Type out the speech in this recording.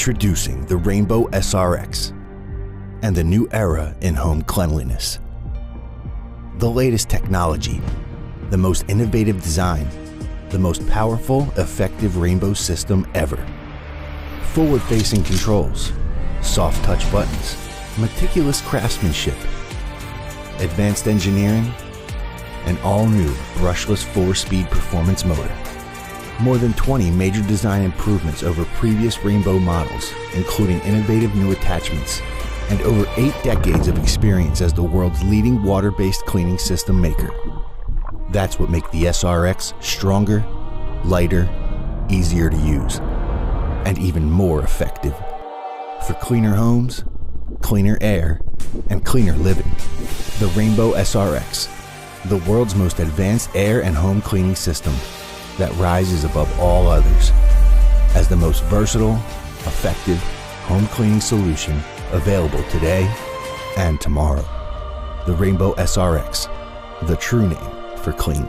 Introducing the Rainbow SRX and the new era in home cleanliness. The latest technology, the most innovative design, the most powerful, effective Rainbow system ever. Forward-facing controls, soft touch buttons, meticulous craftsmanship, advanced engineering, an all-new brushless 4-speed performance motor. More than 20 major design improvements over previous Rainbow models, including innovative new attachments, and over 8 decades of experience as the world's leading water-based cleaning system maker. That's what makes the SRX stronger, lighter, easier to use, and even more effective. For cleaner homes, cleaner air, and cleaner living, the Rainbow SRX, the world's most advanced air and home cleaning system that rises above all others as the most versatile, effective home cleaning solution available today and tomorrow. The Rainbow SRX, the true name for clean.